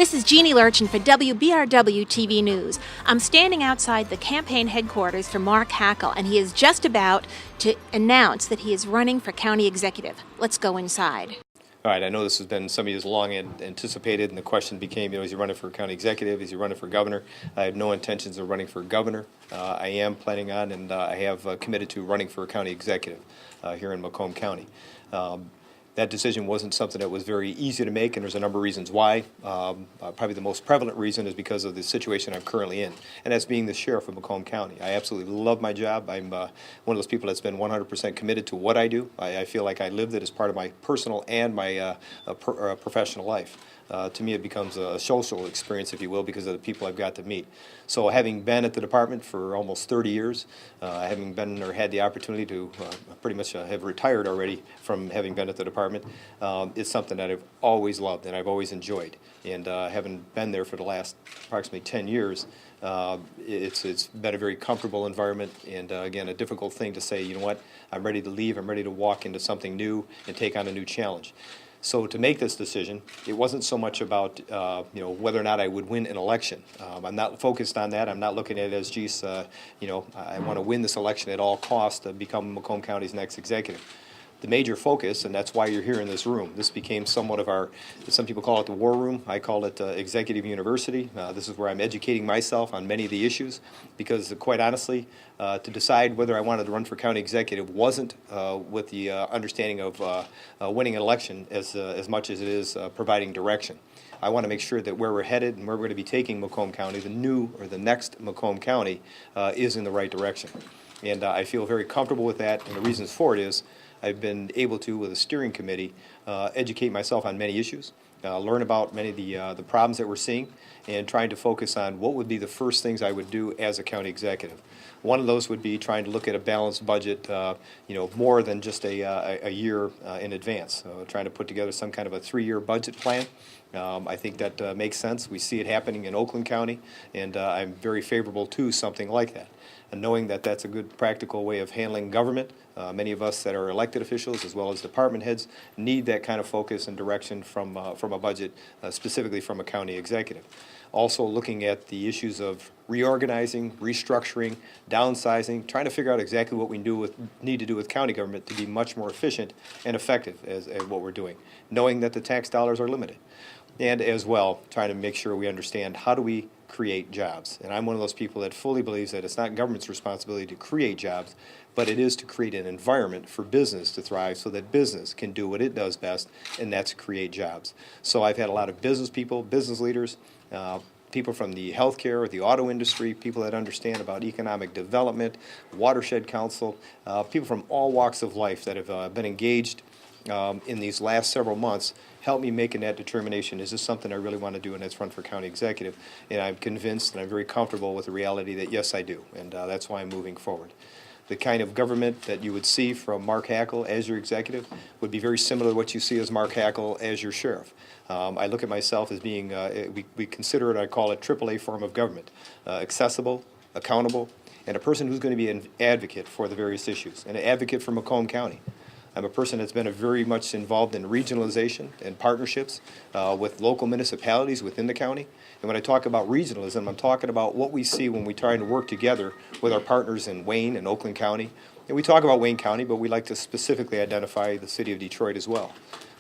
This is Jeanne Lerchen for WBRW TV News. I'm standing outside the campaign headquarters for Mark Hackel, and he is just about to announce that he is running for county executive. Let's go inside. All right, I know this has been something that's long anticipated, and the question became, is he running for county executive? Is he running for governor? I have no intentions of running for governor. I am planning on, and I have committed to running for county executive here in Macomb County. That decision wasn't something that was very easy to make, and there's a number of reasons why. Probably the most prevalent reason is because of the situation I'm currently in, and that's being the sheriff of Macomb County. I absolutely love my job. I'm one of those people that's been 100% committed to what I do. I feel like I lived it as part of my personal and my professional life. To me, it becomes a social experience, if you will, because of the people I've got to meet. So having been at the department for almost 30 years, having been or had the opportunity to pretty much have retired already from having been at the department, it's something that I've always loved and I've always enjoyed. And having been there for the last approximately 10 years, it's been a very comfortable environment, and again, a difficult thing to say, you know what, I'm ready to leave, I'm ready to walk into something new and take on a new challenge. So to make this decision, it wasn't so much about whether or not I would win an election. I'm not focused on that. I'm not looking at it as, geez, I want to win this election at all costs to become Macomb County's next executive. The major focus, and that's why you're here in this room, this became somewhat of our, some people call it the war room, I call it executive university. This is where I'm educating myself on many of the issues, because quite honestly, to decide whether I wanted to run for county executive wasn't with the understanding of winning an election as much as it is providing direction. I want to make sure that where we're headed and where we're going to be taking Macomb County, the new or the next Macomb County, is in the right direction. And I feel very comfortable with that, and the reasons for it is I've been able to, with a steering committee, educate myself on many issues, learn about many of the problems that we're seeing, and trying to focus on what would be the first things I would do as a county executive. One of those would be trying to look at a balanced budget, more than just a year in advance. Trying to put together some kind of a 3-year budget plan. I think that makes sense. We see it happening in Oakland County, and I'm very favorable to something like that. And knowing that that's a good practical way of handling government, many of us that are elected officials as well as department heads need that kind of focus and direction from a budget, specifically from a county executive. Also looking at the issues of reorganizing, restructuring, downsizing, trying to figure out exactly what we need to do with county government to be much more efficient and effective as what we're doing, knowing that the tax dollars are limited. And as well, trying to make sure we understand how do we create jobs. And I'm one of those people that fully believes that it's not government's responsibility to create jobs, but it is to create an environment for business to thrive so that business can do what it does best, and that's create jobs. So I've had a lot of business people, business leaders, people from the healthcare or the auto industry, people that understand about economic development, watershed council, people from all walks of life that have been engaged in these last several months, help me making that determination. Is this something I really want to do, and that's run for county executive? And I'm convinced and I'm very comfortable with the reality that yes, I do, and that's why I'm moving forward. The kind of government that you would see from Mark Hackel as your executive would be very similar to what you see as Mark Hackel as your sheriff. I look at myself as being, we consider it, I call it AAA form of government, accessible, accountable, and a person who's going to be an advocate for the various issues, and an advocate for Macomb County. I'm a person that's been very much involved in regionalization and partnerships with local municipalities within the county. And when I talk about regionalism, I'm talking about what we see when we try to work together with our partners in Wayne and Oakland County. And we talk about Wayne County, but we like to specifically identify the city of Detroit as well.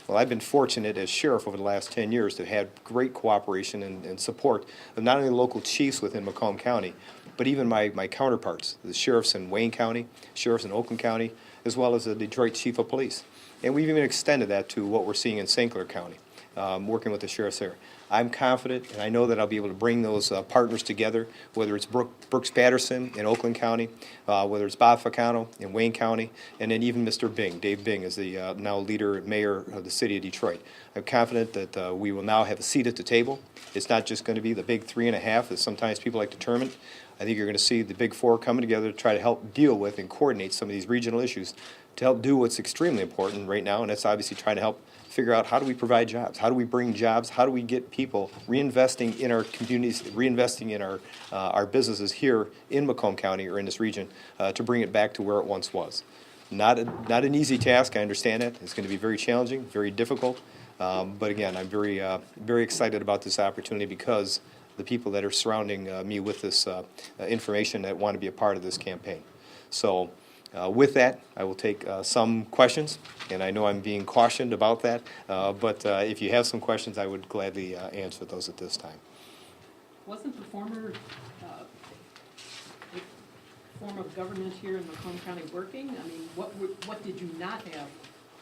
Well, I've been fortunate as sheriff over the last 10 years to have great cooperation and support of not only the local chiefs within Macomb County, but even my counterparts, the sheriffs in Wayne County, sheriffs in Oakland County, as well as the Detroit Chief of Police. And we've even extended that to what we're seeing in St. Clair County, working with the sheriffs there. I'm confident, and I know that I'll be able to bring those partners together, whether it's Brooks Patterson in Oakland County, whether it's Bob Facano in Wayne County, and then even Mr. Bing. Dave Bing is the now leader and mayor of the city of Detroit. I'm confident that we will now have a seat at the table. It's not just going to be the big 3.5, as sometimes people like to term it. I think you're going to see the big 4 coming together to try to help deal with and coordinate some of these regional issues to help do what's extremely important right now, and that's obviously trying to help figure out how do we provide jobs, how do we bring jobs, how do we get people reinvesting in our communities, reinvesting in our businesses here in Macomb County or in this region to bring it back to where it once was. Not an easy task, I understand that. It's going to be very challenging, very difficult. But again, I'm very excited about this opportunity because the people that are surrounding me with this information that want to be a part of this campaign. So with that, I will take some questions, and I know I'm being cautioned about that, but if you have some questions, I would gladly answer those at this time. Wasn't the former form of government here in Macomb County working? I mean, what did you not have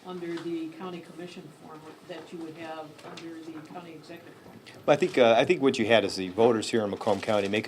under the county commission form that you would have under the county executive form? Well, I think what you had is the voters here in Macomb County made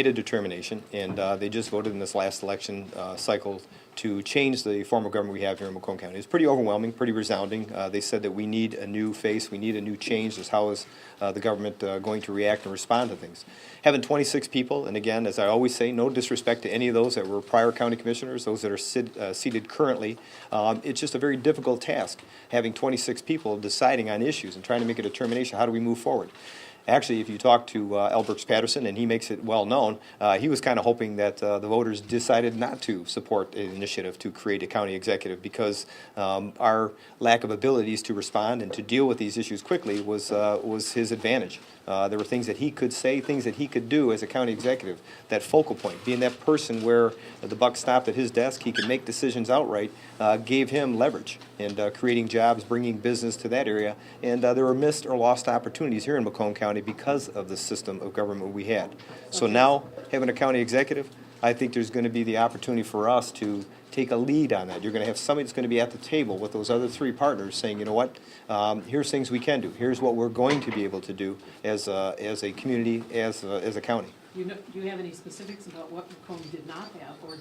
a determination, and they just voted in this last election cycle to change the form of government we have here in Macomb County. It's pretty overwhelming, pretty resounding. They said that we need a new face, we need a new change. As how is the government going to react and respond to things? Having 26 people, and again, as I always say, no disrespect to any of those that were prior county commissioners, those that are seated currently, it's just a very difficult task, having 26 people deciding on issues and trying to make a determination, how do we move forward? Actually, if you talk to Al Patterson, and he makes it well known, he was kind of hoping that the voters decided not to support an initiative to create a county executive because our lack of abilities to respond and to deal with these issues quickly was his advantage. There were things that he could say, things that he could do as a county executive. That focal point, being that person where the buck stopped at his desk, he could make decisions outright, gave him leverage and creating jobs, bringing business to that area. And there were missed or lost opportunities here in Macomb County because of the system of government we had. So now, having a county executive, I think there's going to be the opportunity for us to take a lead on that. You're going to have somebody that's going to be at the table with those other three partners saying, you know what, here's things we can do. Here's what we're going to be able to do as a community, as a county. Do you have any specifics about what Macomb did not have or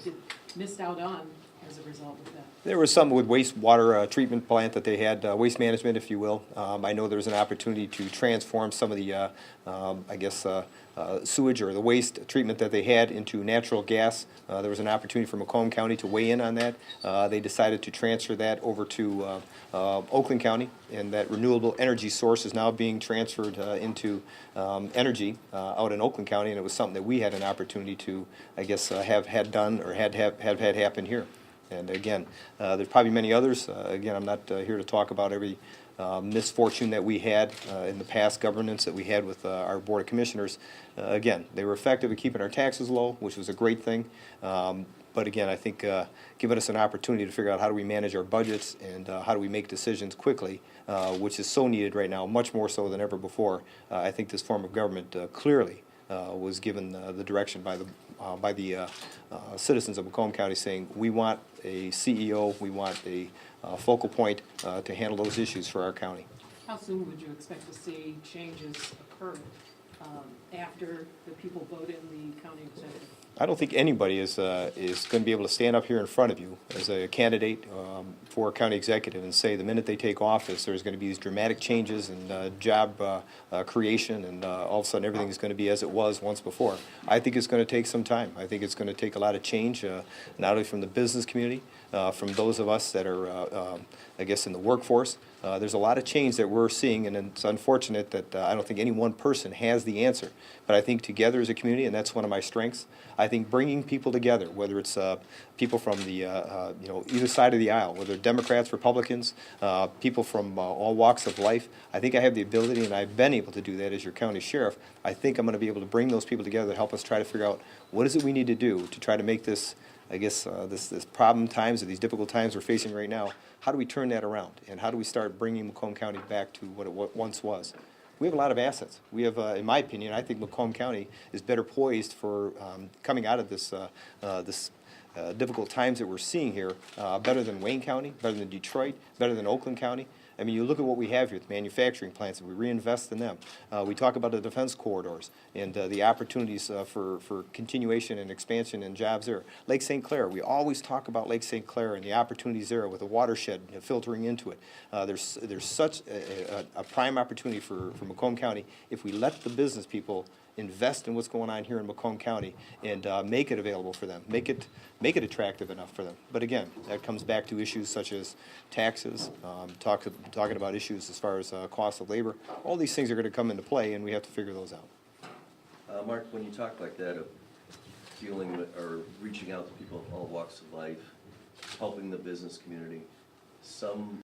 missed out on as a result of that? There was some with wastewater treatment plant that they had, waste management, if you will. I know there's an opportunity to transform some of the, sewage or the waste treatment that they had into natural gas. There was an opportunity for Macomb County to weigh in on that. They decided to transfer that over to Oakland County, and that renewable energy source is now being transferred into energy out in Oakland County, and it was something that we had an opportunity to, have had done or have had happen here. And again, there's probably many others. Again, I'm not here to talk about every misfortune that we had in the past governance that we had with our Board of Commissioners. Again, they were effective at keeping our taxes low, which was a great thing. But again, I think giving us an opportunity to figure out how do we manage our budgets and how do we make decisions quickly, which is so needed right now, much more so than ever before. I think this form of government clearly was given the direction by the citizens of Macomb County saying, we want a CEO, we want a focal point to handle those issues for our county. How soon would you expect to see changes occur after the people vote in the county executive? I don't think anybody is going to be able to stand up here in front of you as a candidate for county executive and say the minute they take office there's going to be these dramatic changes in job creation and all of a sudden everything is going to be as it was once before. I think it's going to take some time. I think it's going to take a lot of change, not only from the business community, from those of us that are, in the workforce. There's a lot of change that we're seeing, and it's unfortunate that I don't think any one person has the answer. But I think together as a community, and that's one of my strengths, I think bringing people together, whether it's people from the either side of the aisle, whether Democrats, Republicans, people from all walks of life, I think I have the ability, and I've been able to do that as your county sheriff. I think I'm going to be able to bring those people together to help us try to figure out what is it we need to do to try to make this, this problem times or these difficult times we're facing right now, how do we turn that around? And how do we start bringing Macomb County back to what it once was? We have a lot of assets. We have, in my opinion, I think Macomb County is better poised for coming out of this difficult times that we're seeing here, better than Wayne County, better than Detroit, better than Oakland County. I mean, you look at what we have here, the manufacturing plants, and we reinvest in them. We talk about the defense corridors and the opportunities for continuation and expansion and jobs there. Lake St. Clair, we always talk about Lake St. Clair and the opportunities there with the watershed filtering into it. There's such a prime opportunity for Macomb County if we let the business people invest in what's going on here in Macomb County and make it available for them, make it attractive enough for them. But again, that comes back to issues such as taxes, talking about issues as far as cost of labor. All these things are going to come into play, and we have to figure those out. Mark, when you talk like that of dealing with or reaching out to people of all walks of life, helping the business community, some